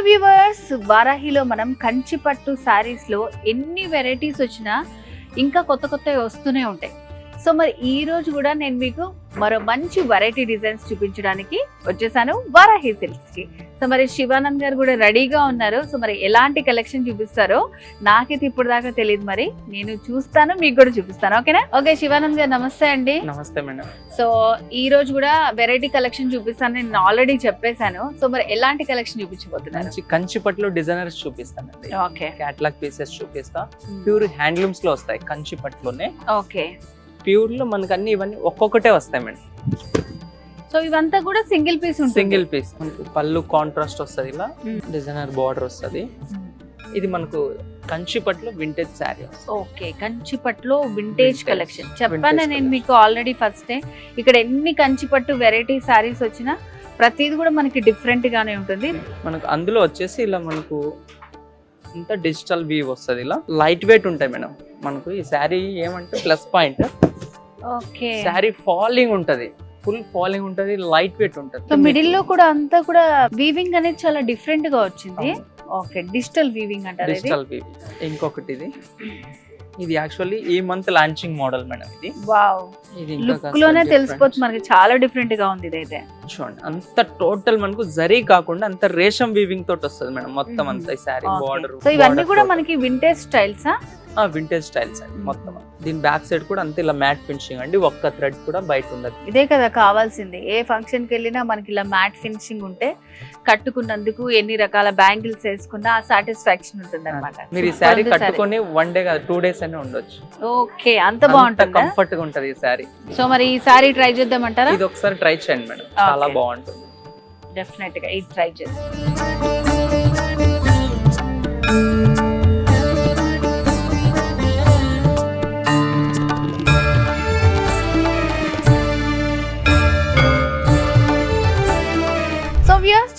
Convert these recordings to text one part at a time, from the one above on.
Viewers, వారాహిలో మనం కంచి పట్టు సారీస్ లో ఎన్ని వెరైటీస్ వచ్చినా ఇంకా కొత్త కొత్తవి వస్తూనే ఉంటాయి. సో మరి ఈ రోజు కూడా నేను మీకు మరో మంచి వెరైటీ డిజైన్స్ చూపించడానికి వచ్చేసాను వారాహి సిల్క్స్ కి. సో మరి శివానంద్ గారు కూడా రెడీగా ఉన్నారు. సో మరి ఎలాంటి కలెక్షన్ చూపిస్తారో నాకైతే ఇప్పుడు దాకా తెలియదు, మరి నేను చూస్తాను, మీకు కూడా చూపిస్తాను. ఓకేనా? ఓకే శివానంద్ గారు, నమస్తే అండి. నమస్తే మేడం. సో ఈ రోజు కూడా వెరైటీ కలెక్షన్ చూపిస్తాను, నేను ఆల్రెడీ చెప్పేశాను. సో మరి ఎలాంటి కలెక్షన్ చూపించబోతున్నారు? కంచి పట్టులో డిజైనర్స్ చూపిస్తానండి. ఓకే, క్యాటలాగ్ పీసెస్ చూపిస్తా. ప్యూర్ హ్యాండ్లూమ్స్ లో వస్తాయి కంచి పట్టులోనే. ఓకే, ప్యూర్ లో మనకు అన్ని ఇవన్నీ ఒక్కొక్కటే వస్తాయి మేడం. సో ఇవంతా కూడా సింగిల్ పీస్ ఉంటుంది. సింగిల్ పీస్ మనకు పళ్ళు కాంట్రాస్ట్ వస్తుంది, ఇలా డిజైనర్ బార్డర్ వస్తుంది. ఇది మనకు కంచి పట్టులో వింటేజ్ శారీ. ఓకే, కంచి పట్టులో వింటేజ్ కలెక్షన్ చెప్పాను నేను మీకు ఆల్రెడీ ఫస్ట్. ఇక్కడ ఎన్ని కంచి పట్టు వెరైటీ శారీస్ వచ్చినా ప్రతిది కూడా మనకి డిఫరెంట్ గానే ఉంటుంది. మనకు అందులో వచ్చేసి ఇలా మనకు ఇంత డిజిటల్ వీవ్ వస్తుంది, ఇలా లైట్ వెయిట్ ఉంటాయి మేడం. మనకు ఈ శారీ ఏమంటే plus point, okay, sari falling ఉంటది, ఫుల్ ఫాలింగ్ ఉంటది, లైట్ వెయిట్ ఉంటది. సో మిడిల్ లో కూడా అంతా కూడా వీవింగ్ అనేది చాలా డిఫరెంట్ గా వచ్చింది. ఓకే, డిజిటల్ వీవింగ్ అంటారు. Digital weaving. ఇంకొకటి ఇది యాక్చువల్లీ ఈ మంత్ లాంచింగ్ మోడల్ మేడం. ఇది వావ్, ఇది లుక్ లోనే తెలిసిపోతుంది మనకి, చాలా డిఫరెంట్ గా ఉంది ఇదైతే. చూడండి, అంత టోటల్ మనకు జరీ కాకుండా అంత రేషం వీవింగ్ తోటి వస్తుంది మేడం మొత్తం అంతా ఈ సారీ బార్డర్. సో ఇవన్నీ కూడా మనకి వింటేజ్ స్టైల్సా? వింటేజ్ స్టైల్స్ అండి మొత్తం. దీని బ్యాక్ సైడ్ కూడా అంతే ఇలా మ్యాట్ ఫినిషింగ్ అండి, ఒక్క థ్రెడ్ కూడా బయట ఉండదు. ఇదే కదా కావాల్సింది. ఏ ఫంక్షన్ కి వెళ్ళినా మనకి ఇలా మ్యాట్ ఫినిషింగ్ ఉంటే కట్టుకున్నందుకు ఎన్ని రకాల బ్యాంగిల్స్ వేసుకున్నా ఆ సాటిస్ఫాక్షన్ ఉంటుంది అనమాట. మీరు ఈ శారీ కట్టుకొని 1 డే కాదు 2 days అయినా ఉండొచ్చు. ఓకే, అంత బాగుంటుంది, కంఫర్ట్ గా ఉంటది ఈ శారీ. సో మరి ఈ శారీ ట్రై చేద్దామంటారా? ఇది ఒకసారి ట్రై చేయండి మేడం, చాలా బాగుంటుంది. డెఫినెట్ గా ఇది ట్రై చేద్దాం.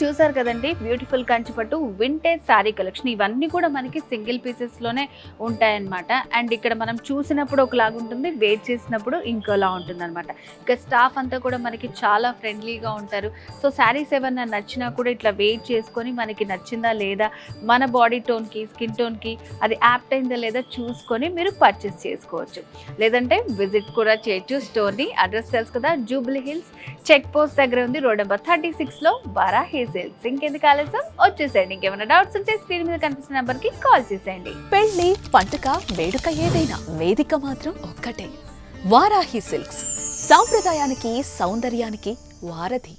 చూసారు కదండి, బ్యూటిఫుల్ కంచిపట్టు వింటేజ్ శారీ కలెక్షన్. ఇవన్నీ కూడా మనకి సింగిల్ పీసెస్ లోనే ఉంటాయన్నమాట. అండ్ ఇక్కడ మనం చూసినప్పుడు ఒకలాగా ఉంటుంది, వెయిట్ చేసినప్పుడు ఇంకోలా ఉంటుంది అనమాట. ఇక స్టాఫ్ అంతా కూడా మనకి చాలా ఫ్రెండ్లీగా ఉంటారు. సో శారీస్ ఏమన్నా నచ్చినా కూడా ఇట్లా వెయిట్ చేసుకొని మనకి నచ్చిందా లేదా, మన బాడీ టోన్కి స్కిన్ టోన్కి అది యాప్ట్ అయిందా లేదా చూసుకొని మీరు పర్చేస్ చేసుకోవచ్చు. లేదంటే విజిట్ కూడా చేయొచ్చు స్టోర్ని. అడ్రస్ తెలుసు కదా, జూబ్లీ హిల్స్ చెక్ పోస్ట్ దగ్గర ఉంది, రోడ్ నెంబర్ 36లో వారాహి సిల్క్స్. ఇంకెందుకు ఆలస్యం, వచ్చేసేయండి. ఇంకేమైనా డౌట్స్ ఉంటే స్క్రీన్ మీద కనిపిస్తున్న నెంబర్ కి కాల్ చేసేయండి. పెళ్లి పండుగ వేడుక ఏదైనా వేదిక మాత్రం ఒక్కటే, వారాహి సిల్క్స్. సాంప్రదాయానికి సౌందర్యానికి వారధి.